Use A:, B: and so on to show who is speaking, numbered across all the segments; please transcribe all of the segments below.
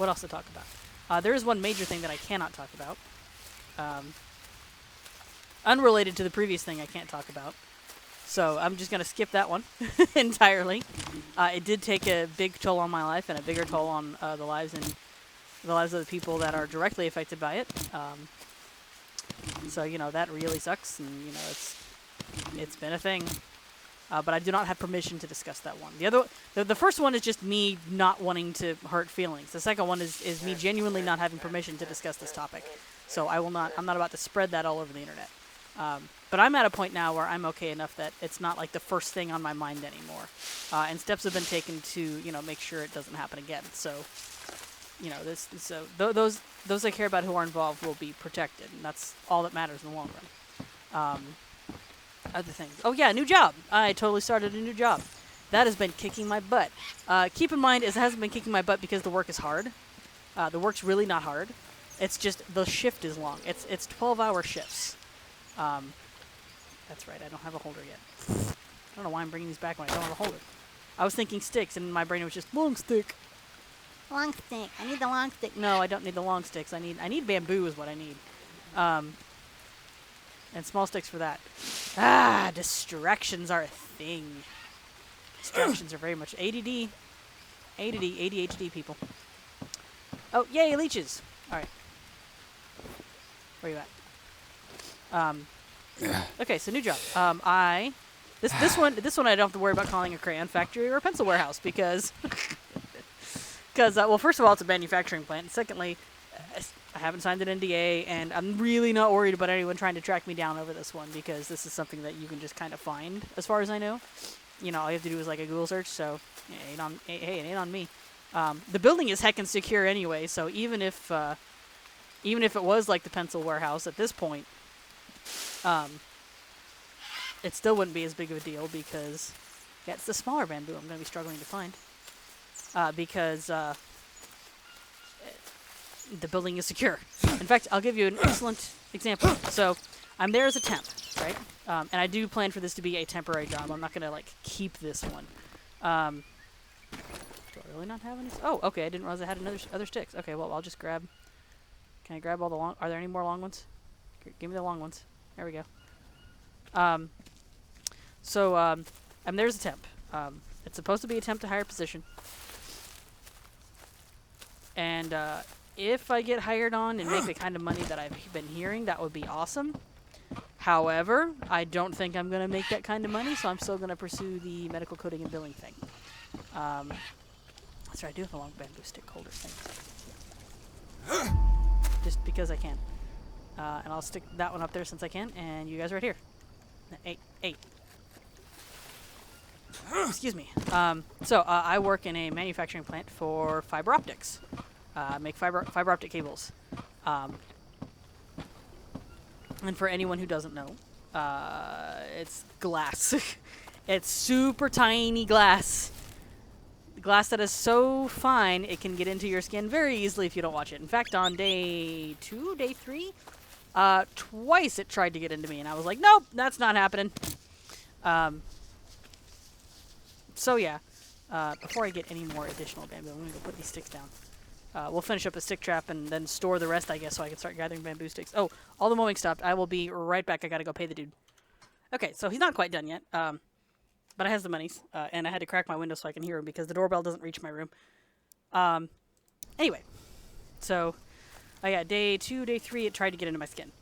A: what else to talk about? There is one major thing that I cannot talk about. Unrelated to the previous thing I can't talk about. So I'm just going to skip that one entirely. It did take a big toll on my life and a bigger toll on the lives of the people that are directly affected by it. So, that really sucks, and, it's been a thing. But I do not have permission to discuss that one. The first one is just me not wanting to hurt feelings. The second one is me genuinely not having permission to discuss this topic. So I'm not about to spread that all over the internet. But I'm at a point now where I'm okay enough that it's not like the first thing on my mind anymore. And steps have been taken to, make sure it doesn't happen again. So, those I care about who are involved will be protected, and that's all that matters in the long run. Other things. Oh yeah, new job. I totally started a new job. That has been kicking my butt. Keep in mind, it hasn't been kicking my butt because the work is hard. The work's really not hard. It's just the shift is long. It's 12-hour shifts. That's right, I don't have a holder yet. I don't know why I'm bringing these back when I don't have a holder. I was thinking sticks, and my brain was just, long stick. Long stick. I need the long stick. No, I don't need the long sticks. I need bamboo is what I need. And small sticks for that. Distractions are a thing. Distractions are very much ADD, ADHD people. Oh, yay, leeches. All right. Where you at? Okay, so new job. This one I don't have to worry about calling a crayon factory or a pencil warehouse because well, first of all, it's a manufacturing plant. And secondly, I haven't signed an NDA, and I'm really not worried about anyone trying to track me down over this one because this is something that you can just kind of find, as far as I know. All you have to do is like a Google search, so it ain't on me. The building is heckin' secure anyway, so even if it was like the pencil warehouse at this point, it still wouldn't be as big of a deal because it's the smaller bamboo I'm going to be struggling to find. Because the building is secure. In fact, I'll give you an excellent example. So I'm there as a temp, right? And I do plan for this to be a temporary job. I'm not going to, keep this one. Do I really not have any? Oh, okay. I didn't realize I had other sticks. Okay, well, I'll just grab... Can I grab all the long... Are there any more long ones? Give me the long ones. There we go. I'm there as a temp. It's supposed to be a temp to hire position. And if I get hired on and make the kind of money that I've been hearing, that would be awesome. However, I don't think I'm going to make that kind of money, so I'm still going to pursue the medical coding and billing thing. That's right, I do have a long bamboo stick holder thing. Just because I can. And I'll stick that one up there since I can, and you guys right here. 8. Excuse me. I work in a manufacturing plant for fiber optics. Make fiber optic cables. And for anyone who doesn't know, it's glass. It's super tiny glass. Glass that is so fine it can get into your skin very easily if you don't watch it. In fact, on day 2, day 3, twice it tried to get into me, and I was like, nope, that's not happening. So yeah, before I get any more additional bamboo, I'm going to go put these sticks down. We'll finish up a stick trap and then store the rest, I guess, so I can start gathering bamboo sticks. Oh, all the mowing stopped. I will be right back. I got to go pay the dude. Okay, so he's not quite done yet, but I has the monies, and I had to crack my window so I can hear him because the doorbell doesn't reach my room. Anyway, so day 2, day 3, it tried to get into my skin,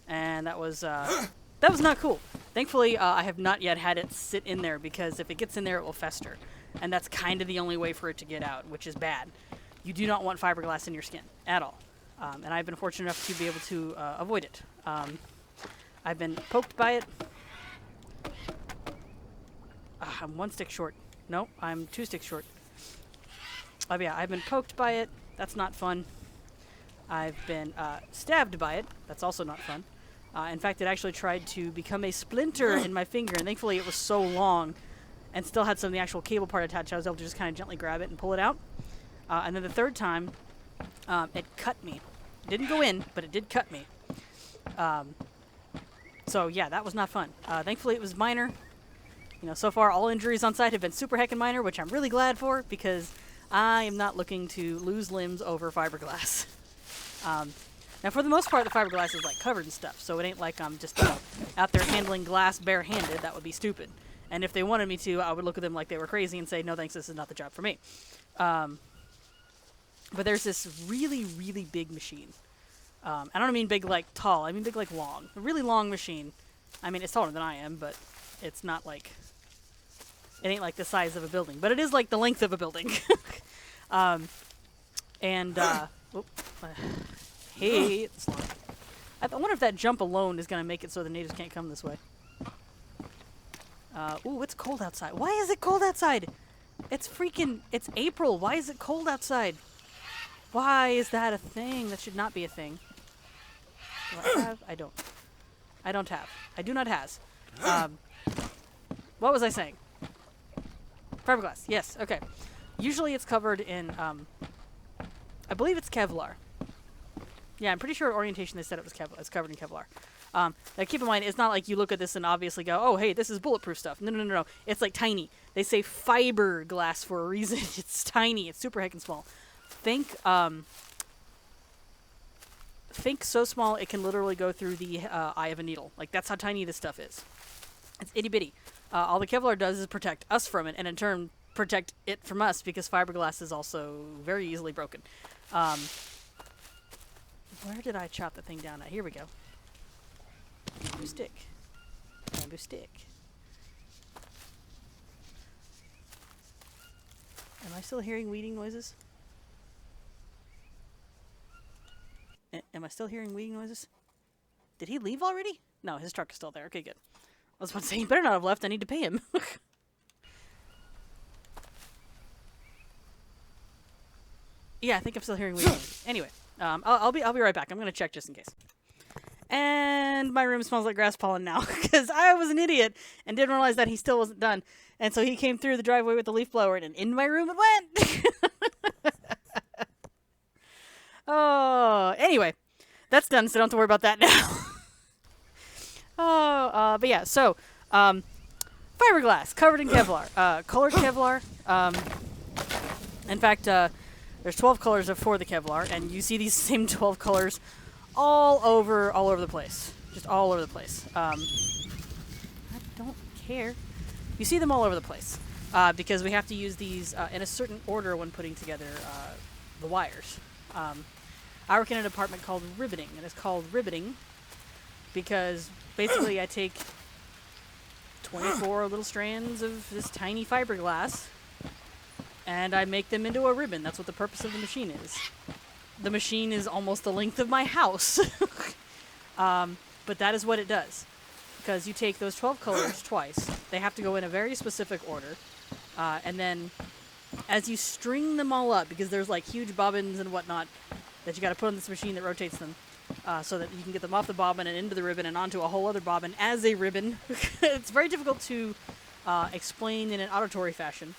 A: and that was not cool. Thankfully, I have not yet had it sit in there because if it gets in there, it will fester, and that's kind of the only way for it to get out, which is bad. You do not want fiberglass in your skin at all, and I've been fortunate enough to be able to avoid it. I've been poked by it. I'm 1 stick short. No, I'm 2 sticks short. Yeah, I've been poked by it. That's not fun. I've been stabbed by it. That's also not fun. In fact, it actually tried to become a splinter in my finger, and thankfully it was so long and still had some of the actual cable part attached. I was able to just kind of gently grab it and pull it out. And then the third time, it cut me. It didn't go in, but it did cut me. So yeah, that was not fun. Thankfully, it was minor. So far all injuries on site have been super heckin' minor, which I'm really glad for because I am not looking to lose limbs over fiberglass. Now, for the most part, the fiberglass is like covered in stuff, so it ain't like I'm just out there handling glass barehanded. That would be stupid. And if they wanted me to, I would look at them like they were crazy and say, no thanks, this is not the job for me. But there's this really, really big machine. I don't mean big like tall, I mean big like long. A really long machine. I mean, it's taller than I am, but it's not like... It ain't like the size of a building, but it is like the length of a building. Hey, I wonder if that jump alone is going to make it so the natives can't come this way. Ooh, it's cold outside. Why is it cold outside? It's April. Why is it cold outside? Why is that a thing? That should not be a thing. Do I have? I don't. I don't have. I do not has. What was I saying? Fiberglass. Yes. Okay. Usually it's covered in, I believe it's Kevlar. Yeah, I'm pretty sure at orientation they said it was Kevlar. It's covered in Kevlar. Now keep in mind, it's not like you look at this and obviously go, oh, hey, this is bulletproof stuff. No, no, no, no. It's like tiny. They say fiberglass for a reason. It's tiny. It's super heckin' small. Think so small it can literally go through the eye of a needle. Like, that's how tiny this stuff is. It's itty-bitty. All the Kevlar does is protect us from it, and in turn protect it from us, because fiberglass is also very easily broken. Where did I chop the thing down at? Here we go. Bamboo stick. Bamboo stick. Am I still hearing weeding noises? Am I still hearing weeding noises? Did he leave already? No, his truck is still there. Okay, good. I was about to say, he better not have left. I need to pay him. Yeah, I think I'm still hearing weeding noises. Anyway, I'll be right back. I'm gonna check just in case. And my room smells like grass pollen now, because I was an idiot and didn't realize that he still wasn't done. And so he came through the driveway with the leaf blower, and in my room it went. Oh, anyway, that's done, so don't have to worry about that now. But yeah, so, fiberglass, covered in Kevlar, colored Kevlar. In fact, there's 12 colors for the Kevlar, and you see these same 12 colors all over the place. Just all over the place. I don't care. You see them all over the place, because we have to use these in a certain order when putting together the wires. I work in a department called ribboning, and it's called ribboning because basically I take 24 little strands of this tiny fiberglass and I make them into a ribbon. That's what the purpose of the machine is. The machine is almost the length of my house. But that is what it does. Because you take those 12 colors twice. They have to go in a very specific order. And then as you string them all up, because there's like huge bobbins and whatnot that you got to put on this machine that rotates them, so that you can get them off the bobbin and into the ribbon and onto a whole other bobbin as a ribbon. It's very difficult to explain in an auditory fashion.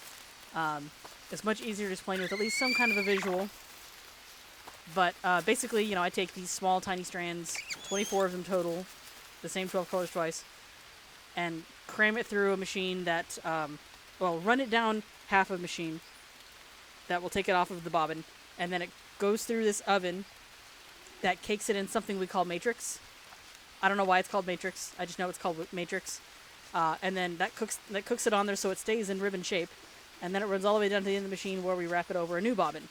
A: It's much easier to explain with at least some kind of a visual. But basically, you know, I take these small, tiny strands, 24 of them total, the same 12 colors twice, and cram it through a machine that, run it down half a machine that will take it off of the bobbin, and then it goes through this oven that cakes it in something we call matrix. I don't know why it's called matrix. I just know it's called matrix. And then that cooks it on there so it stays in ribbon shape, and then it runs all the way down to the end of the machine where we wrap it over a new bobbin.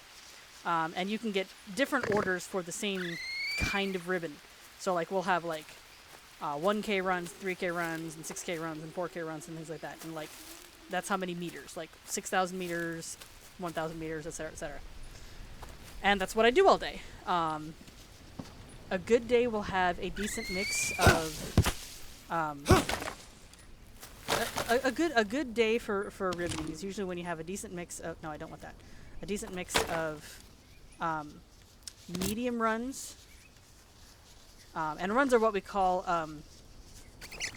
A: And you can get different orders for the same kind of ribbon. So, like, we'll have, like, 1K runs, 3K runs, and 6K runs, and 4K runs, and things like that. And, like, that's how many meters. Like, 6,000 meters, 1,000 meters, etc., etc. And that's what I do all day. A good day will have a decent mix of... a good day for ribboning is usually when you have a decent mix of... No, I don't want that. A decent mix of medium runs. And runs are what we call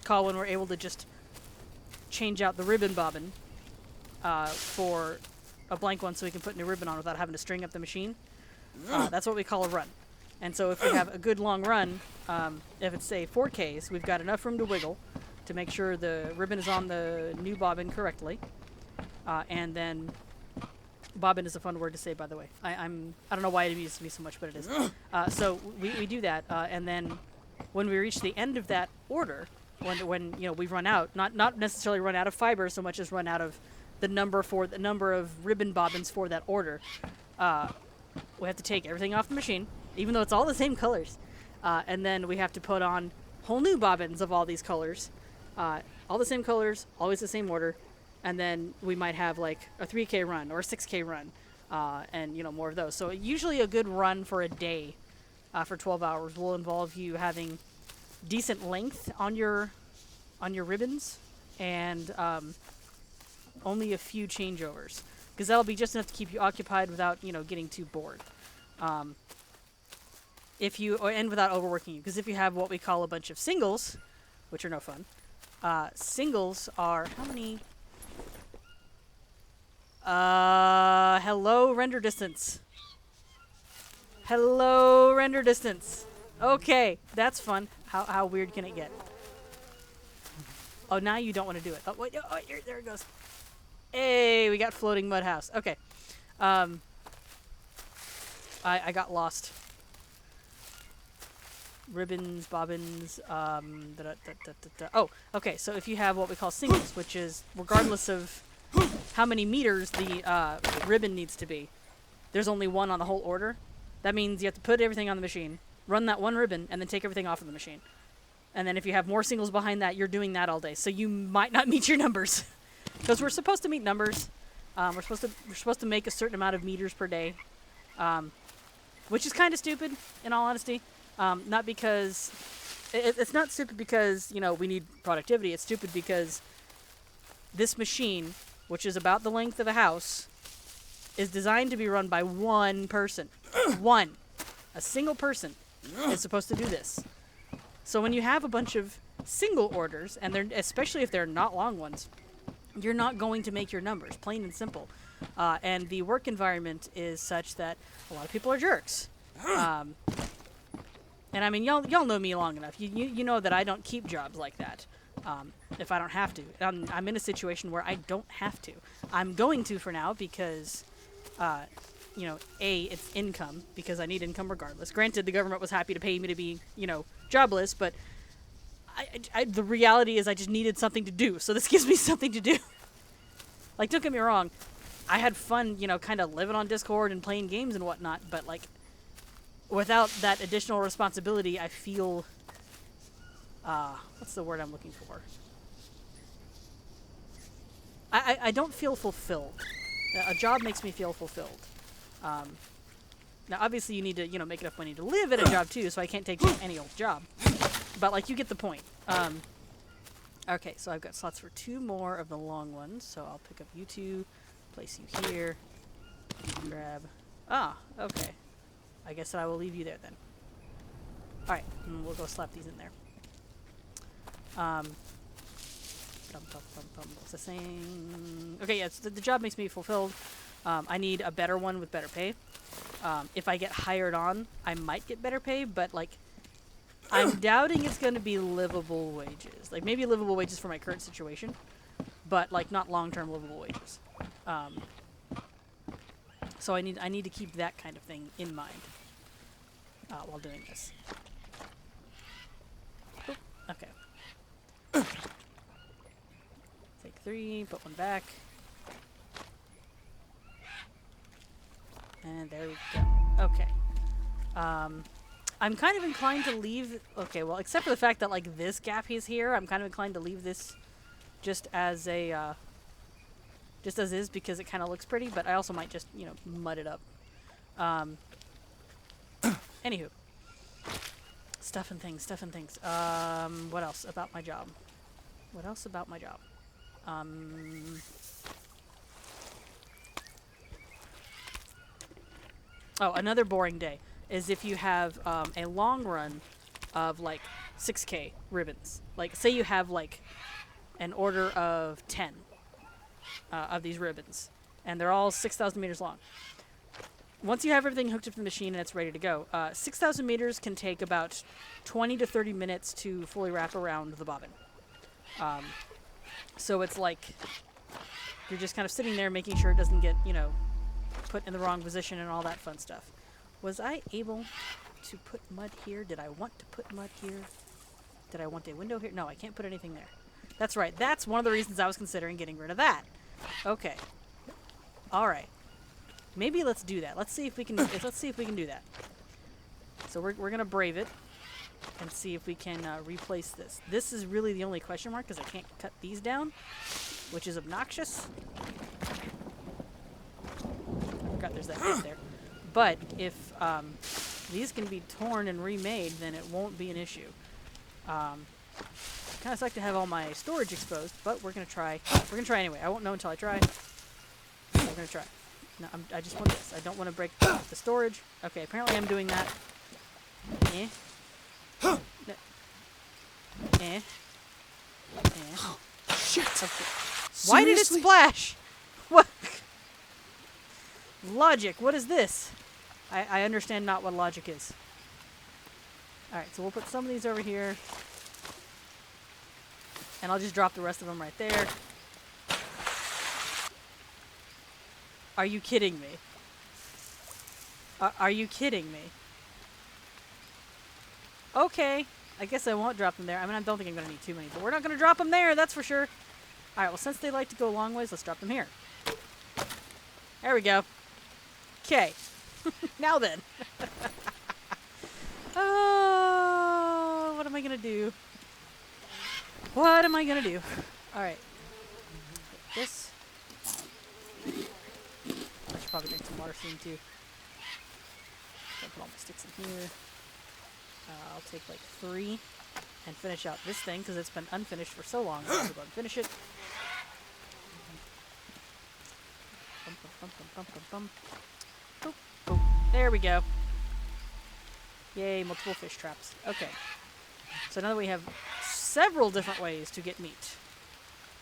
A: when we're able to just change out the ribbon bobbin for a blank one so we can put new ribbon on without having to string up the machine. That's what we call a run. And so if we have a good long run, if it's, say, 4Ks, we've got enough room to wiggle to make sure the ribbon is on the new bobbin correctly. And then Bobbin is a fun word to say, by the way. I don't know why it amuses me so much, but it is. So we do that, and then when we reach the end of that order, when we've run out, not necessarily run out of fiber so much as run out of the number of ribbon bobbins for that order, we have to take everything off the machine, even though it's all the same colors, and then we have to put on whole new bobbins of all these colors, all the same colors, always the same order. And then we might have like a 3K run or a 6K run, and more of those. So usually a good run for a day, for 12 hours, will involve you having decent length on your ribbons, and only a few changeovers, because that'll be just enough to keep you occupied without getting too bored. And without overworking you, because if you have what we call a bunch of singles, which are no fun, singles are how many? Hello, render distance. Hello, render distance. Okay, that's fun. How weird can it get? Oh, now you don't want to do it. Oh, wait, there it goes. Hey, we got floating mud house. Okay. I got lost. Ribbons, bobbins, Oh, okay, so if you have what we call singles, which is regardless of how many meters the ribbon needs to be, there's only one on the whole order. That means you have to put everything on the machine, run that one ribbon, and then take everything off of the machine. And then if you have more singles behind that, you're doing that all day. So you might not meet your numbers, because we're supposed to meet numbers. We're supposed to make a certain amount of meters per day, which is kind of stupid, in all honesty. Not because it's not stupid because we need productivity. It's stupid because this machine, which is about the length of a house, is designed to be run by one person. A single person is supposed to do this. So when you have a bunch of single orders, and especially if they're not long ones, you're not going to make your numbers, plain and simple. And the work environment is such that a lot of people are jerks. And I mean, y'all know me long enough. You know that I don't keep jobs like that. If I don't have to. I'm in a situation where I don't have to. I'm going to for now because, it's income, because I need income regardless. Granted, the government was happy to pay me to be, jobless, but the reality is I just needed something to do, so this gives me something to do. Like, don't get me wrong, I had fun, kind of living on Discord and playing games and whatnot, but, like, without that additional responsibility, I feel... what's the word I'm looking for? I don't feel fulfilled. A job makes me feel fulfilled. Now, obviously, you need to, make enough money to live at a job, too, so I can't take any old job. But, like, you get the point. Okay, so I've got slots for 2 more of the long ones, so I'll pick up you 2, place you here, grab... okay. I guess I will leave you there, then. Alright, we'll go slap these in there. What's the saying? Okay, yeah, the job makes me fulfilled. I need a better one with better pay. If I get hired on, I might get better pay, but, like, I'm doubting it's going to be livable wages. Like, maybe livable wages for my current situation, but, like, not long-term livable wages. So I need to keep that kind of thing in mind while doing this. Oop, okay. Take 3, put 1 back. And there we go. Okay. I'm kind of inclined to leave... Okay, well, except for the fact that, like, this gap is here, I'm kind of inclined to leave this just as a... just as is, because it kind of looks pretty, but I also might just, mud it up. Anywho. Stuff and things. What else about my job? Oh, another boring day is if you have a long run of, like, 6K ribbons. Like, say you have, like, an order of 10 of these ribbons, and they're all 6,000 meters long. Once you have everything hooked up to the machine and it's ready to go, 6,000 meters can take about 20 to 30 minutes to fully wrap around the bobbin. So it's like you're just kind of sitting there making sure it doesn't get, put in the wrong position and all that fun stuff. Was I able to put mud here? Did I want to put mud here? Did I want a window here? No, I can't put anything there. That's right. That's one of the reasons I was considering getting rid of that. Okay. All right. Maybe let's do that. Let's see if we can. Let's see if we can do that. So we're gonna brave it and see if we can replace this. This is really the only question mark because I can't cut these down, which is obnoxious. I forgot there's that bit there. But if these can be torn and remade, then it won't be an issue. Kind of like to have all my storage exposed, but we're gonna try. We're gonna try anyway. I won't know until I try. So we're gonna try. No, I just want this. I don't want to break the storage. Okay, apparently I'm doing that. Eh. Eh.
B: Shit.
A: Okay. Why did it splash? What? Logic. What is this? I understand not what logic is. Alright, so we'll put some of these over here. And I'll just drop the rest of them right there. Are you kidding me? Are you kidding me? Okay. I guess I won't drop them there. I mean, I don't think I'm going to need too many, but we're not going to drop them there, that's for sure. Alright, well, since they like to go long ways, let's drop them here. There we go. Okay. Now then. Oh, what am I going to do? What am I going to do? Alright. This. I should probably drink some water soon, too. I'll put all my sticks in here. I'll take like 3 and finish out this thing because it's been unfinished for so long. I'll go and finish it. Bum, bum, bum, bum, bum, bum. Boop, boop. There we go. Yay, multiple fish traps. Okay. So now that we have several different ways to get meat,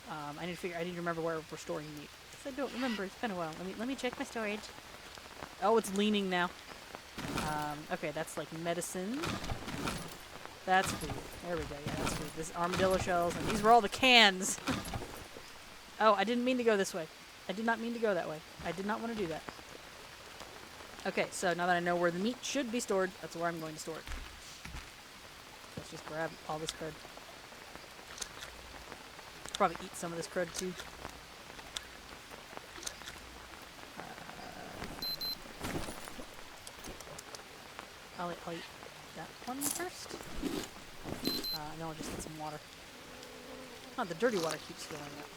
A: I need to remember where we're storing meat. I don't remember. It's been a while. Let me check my storage. Oh, it's leaning now. Okay, that's like medicine. That's food. There we go. Yeah, that's food. This is armadillo shells, and these were all the cans. Oh, I didn't mean to go this way. I did not mean to go that way. I did not want to do that. Okay, so now that I know where the meat should be stored, that's where I'm going to store it. Let's just grab all this crud. Probably eat some of this crud too. I'll eat that one first. And then I'll just get some water. Oh, the dirty water keeps filling up.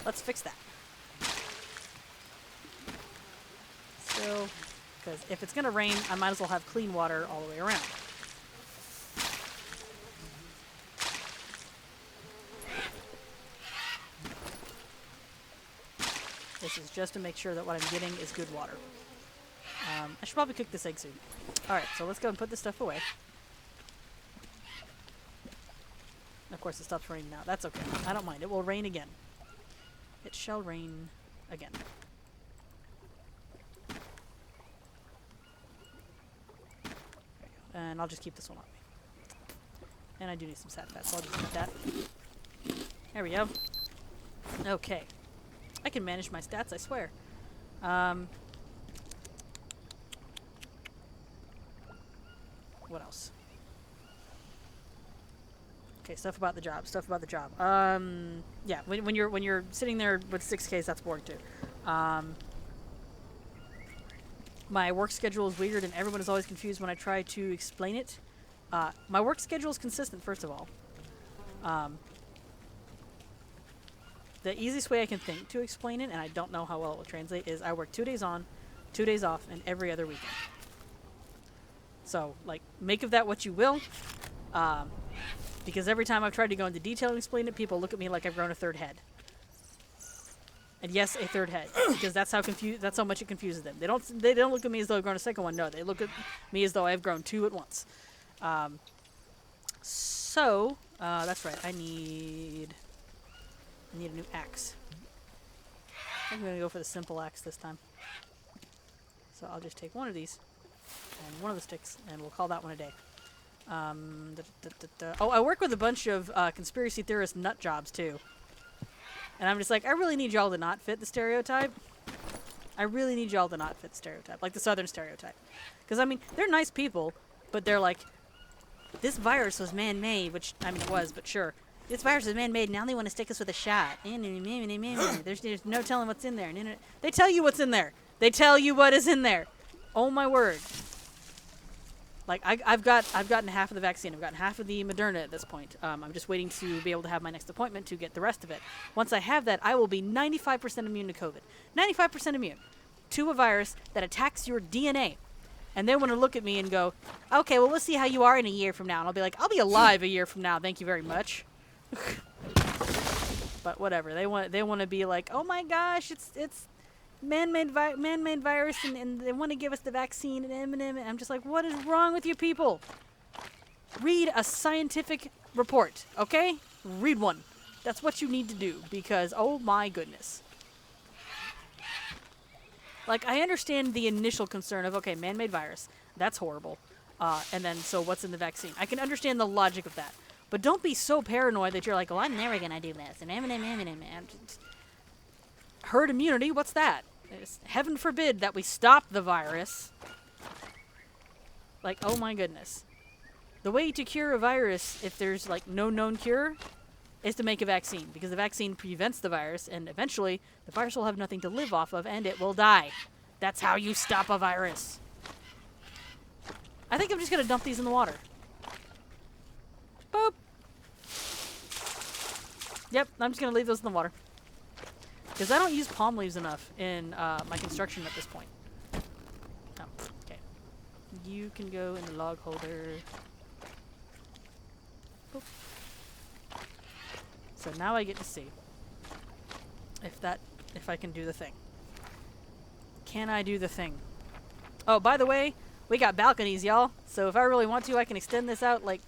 A: Let's fix that. So, because if it's going to rain, I might as well have clean water all the way around. This is just to make sure that what I'm getting is good water. I should probably cook this egg soon. Alright, so let's go and put this stuff away. Of course, it stops raining now. That's okay. I don't mind. It will rain again. It shall rain again. And I'll just keep this one on me. And I do need some sat fat, so I'll just keep that. There we go. Okay. I can manage my stats, I swear. What else? Okay, stuff about the job. Yeah, when you're sitting there with 6Ks, that's boring too. My work schedule is weird, and everyone is always confused when I try to explain it. My work schedule is consistent, first of all. The easiest way I can think to explain it, and I don't know how well it will translate, is I work 2 days on, 2 days off, and every other weekend. So, like, make of that what you will. Because every time I've tried to go into detail and explain it, people look at me like I've grown a third head. And yes, a third head, because that's how much it confuses them. They don't look at me as though I've grown a second one. No, they look at me as though I've grown 2 at once. That's right. I need a new axe. I'm gonna go for the simple axe this time. So I'll just take one of these and one of the sticks, and we'll call that one a day. Oh, I work with a bunch of conspiracy theorist nut jobs too. And I'm just like, I really need y'all to not fit the stereotype. I really need y'all to not fit stereotype, like the Southern stereotype. Because, I mean, they're nice people, but they're like, this virus was man-made, which, I mean, it was, but sure. This virus is man-made, now they want to stick us with a shot. There's no telling what's in there. They tell you what's in there. They tell you what is in there. Oh, my word. Like, I've gotten half of the vaccine. I've gotten half of the Moderna at this point. I'm just waiting to be able to have my next appointment to get the rest of it. Once I have that, I will be 95% immune to COVID. 95% immune to a virus that attacks your DNA. And they want to look at me and go, okay, well, we'll see how you are in a year from now. And I'll be like, I'll be alive a year from now. Thank you very much. But whatever. They want to be like, oh my gosh, it's man-made virus, and they want to give us the vaccine and I'm just like, what is wrong with you people? Read a scientific report, okay? Read one. That's what you need to do, because oh my goodness. Like, I understand the initial concern of, okay, man-made virus, that's horrible. And then, so what's in the vaccine? I can understand the logic of that. But don't be so paranoid that you're like, well, I'm never going to do this. And herd immunity, what's that? Heaven forbid that we stop the virus. Like, oh my goodness. The way to cure a virus, if there's like no known cure, is to make a vaccine. Because the vaccine prevents the virus, and eventually the virus will have nothing to live off of, and it will die. That's how you stop a virus. I think I'm just going to dump these in the water. Boop. Yep, I'm just going to leave those in the water. Because I don't use palm leaves enough in my construction at this point. Oh, okay. You can go in the log holder. Boop. So now I get to see if I can do the thing. Can I do the thing? Oh, by the way, we got balconies, y'all. So if I really want to, I can extend this out like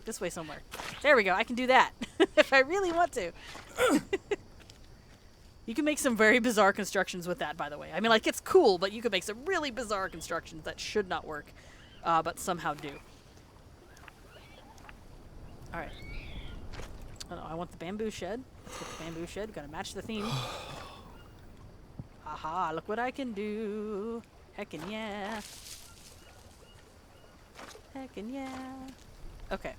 A: this way somewhere. There we go. I can do that if I really want to. You can make some very bizarre constructions with that, by the way. I mean, like, it's cool, but you can make some really bizarre constructions that should not work, but somehow do. All right. Oh, no, I want the bamboo shed. Let's get the bamboo shed. Gotta match the theme. Aha, look what I can do. Heckin' yeah. Heckin' yeah. Okay.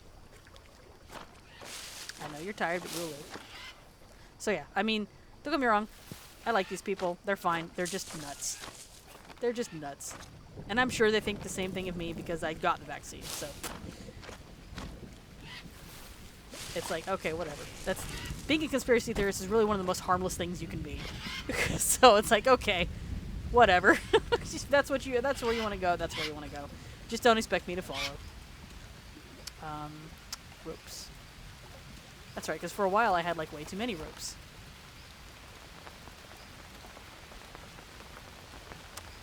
A: I know you're tired, but you'll live. So yeah, I mean, don't get me wrong. I like these people. They're fine. They're just nuts. They're just nuts. And I'm sure they think the same thing of me because I got the vaccine, so. It's like, okay, whatever. That's being a conspiracy theorist is really one of the most harmless things you can be. So it's like, okay, whatever. That's where you want to go. That's where you want to go. Just don't expect me to follow. Ropes. That's right, because for a while I had like way too many ropes.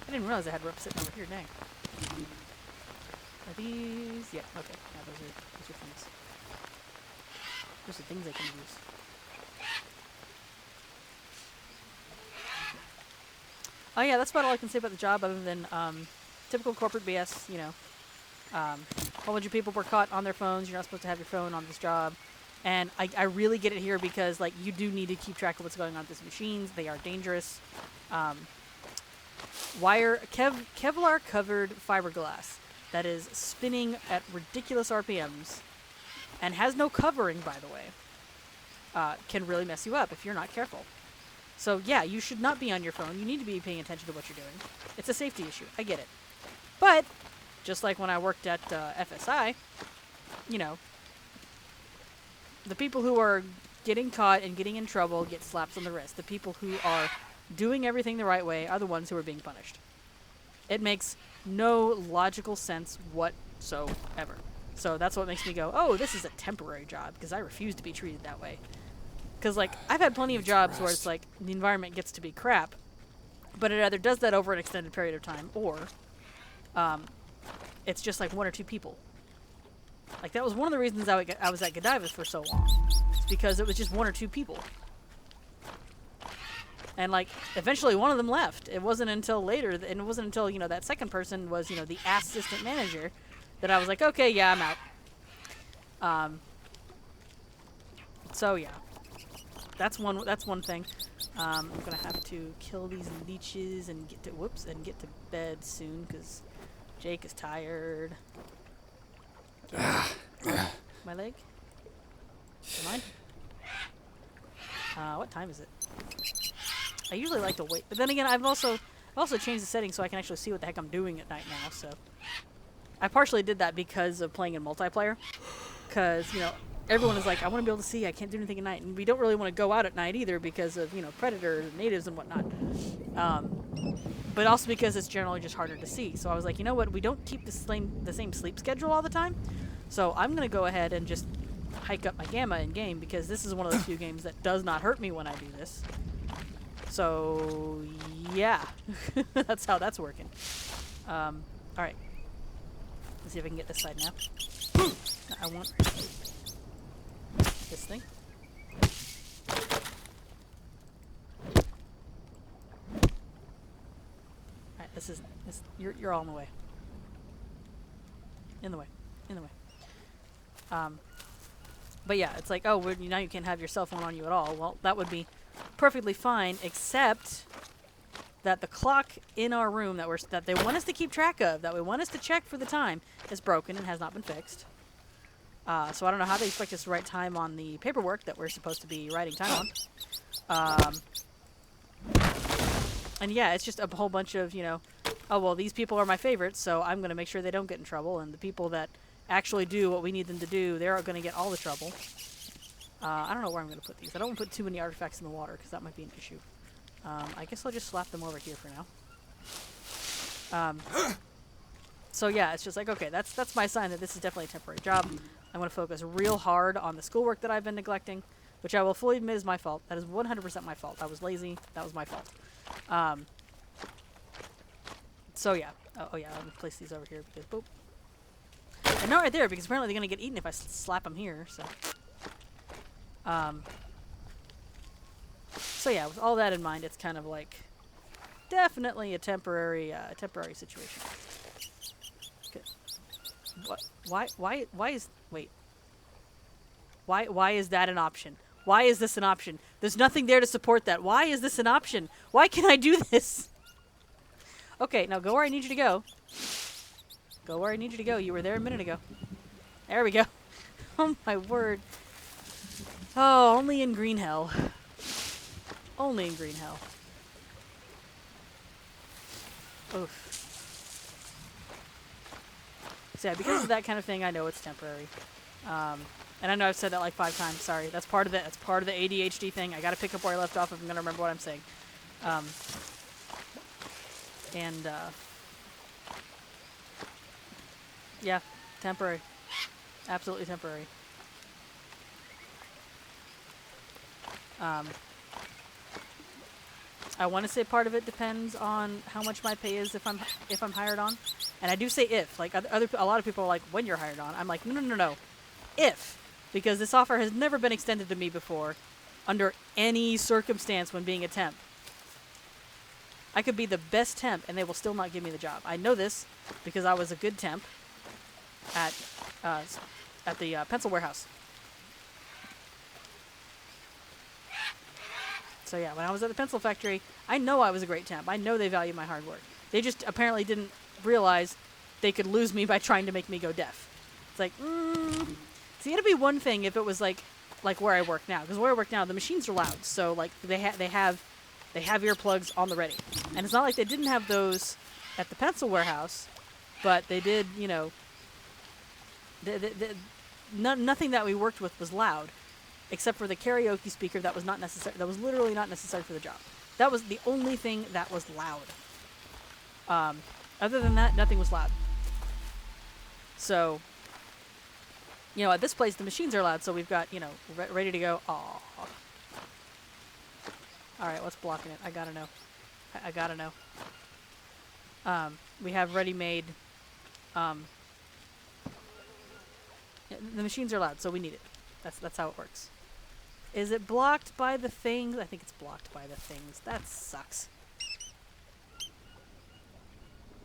A: I didn't realize I had ropes sitting over here. Dang. Are these? Yeah. Okay. Yeah, those are things. Those are things I can use. Oh yeah, that's about all I can say about the job, other than typical corporate BS. You know, a whole bunch of people were caught on their phones. You're not supposed to have your phone on this job, and I really get it here because like you do need to keep track of what's going on with these machines. They are dangerous. Kevlar covered fiberglass that is spinning at ridiculous RPMs and has no covering, by the way, can really mess you up if you're not careful. So yeah, you should not be on your phone. You need to be paying attention to what you're doing. It's a safety issue. I get it. But just like when I worked at FSI, you know, the people who are getting caught and getting in trouble get slaps on the wrist. The people who are doing everything the right way are the ones who are being punished. It makes no logical sense whatsoever. So that's what makes me go, oh, this is a temporary job, because I refuse to be treated that way. Because, like, I've had plenty of jobs where it's like the environment gets to be crap, but it either does that over an extended period of time, or it's just like one or two people. Like, that was one of the reasons I was at Godiva for so long. It's because it was just one or two people. And, like, eventually one of them left. It wasn't until later, and it wasn't until, you know, that second person was, you know, the assistant manager, that I was like, okay, yeah, I'm out. So, yeah. that's one thing. I'm gonna have to kill these leeches and get to bed soon because Jake is tired. My leg? Mine? What time is it? I usually like to wait, but then again, I've also changed the settings so I can actually see what the heck I'm doing at night now. So I partially did that because of playing in multiplayer, because you know everyone is like, I want to be able to see. I can't do anything at night, and we don't really want to go out at night either because of predators, and natives, and whatnot. But also because it's generally just harder to see. So I was like, you know what? We don't keep the same sleep schedule all the time. So I'm gonna go ahead and just hike up my gamma in game because this is one of the few games that does not hurt me when I do this. So yeah, that's how that's working. All right, let's see if I can get this side now. I want this thing. All right, this you're all in the way. In the way. But yeah, it's like, oh, now you can't have your cell phone on you at all. Well, that would be perfectly fine, except that the clock in our room that they want us to keep track of, that we want us to check for the time, is broken and has not been fixed. So I don't know how they expect us to write time on the paperwork that we're supposed to be writing time on. And yeah, it's just a whole bunch of, oh, well, these people are my favorites, so I'm going to make sure they don't get in trouble. And the people that actually do what we need them to do, they're going to get all the trouble. I don't know where I'm going to put these. I don't want to put too many artifacts in the water, because that might be an issue. I guess I'll just slap them over here for now. So yeah, it's just like, okay, that's my sign that this is definitely a temporary job. I want to focus real hard on the schoolwork that I've been neglecting, which I will fully admit is my fault. That is 100% my fault. I was lazy. That was my fault. So yeah. Oh yeah, I'll place these over here because boop. And not right there because apparently they're going to get eaten if I slap them here, so. So yeah, with all that in mind, it's kind of like definitely a temporary situation. Okay. What? Why is wait? Why is that an option? Why is this an option? There's nothing there to support that. Why is this an option? Why can I do this? Okay, now go where I need you to go. Go where I need you to go. You were there a minute ago. There we go. Oh my word. Oh, only in green hell. Only in green hell. Oof. So yeah, because of that kind of thing, I know it's temporary. And I know I've said that like 5 times. Sorry, that's part of it. That's part of the ADHD thing. I got to pick up where I left off if I'm gonna remember what I'm saying. Yeah, temporary. Absolutely temporary. I want to say part of it depends on how much my pay is if I'm hired on, and I do say if. Like a lot of people are like, when you're hired on. I'm like, no. If, because this offer has never been extended to me before, under any circumstance when being a temp. I could be the best temp, and they will still not give me the job. I know this because I was a good temp at the pencil warehouse. So yeah, when I was at the pencil factory, I know I was a great temp. I know they value my hard work. They just apparently didn't realize they could lose me by trying to make me go deaf. It's like, see, it'd be one thing if it was like where I work now, because where I work now, the machines are loud, so like they have earplugs on the ready, and it's not like they didn't have those at the pencil warehouse, but they did, nothing that we worked with was loud, except for the karaoke speaker that was not necessary. That was literally not necessary for the job. That was the only thing that was loud. Other than that, nothing was loud. So, at this place, the machines are loud, so we've got, ready to go. Aww. Alright, what's blocking it? I gotta know. I gotta know. We have ready-made, the machines are loud, so we need it. That's how it works. Is it blocked by the things? I think it's blocked by the things. That sucks.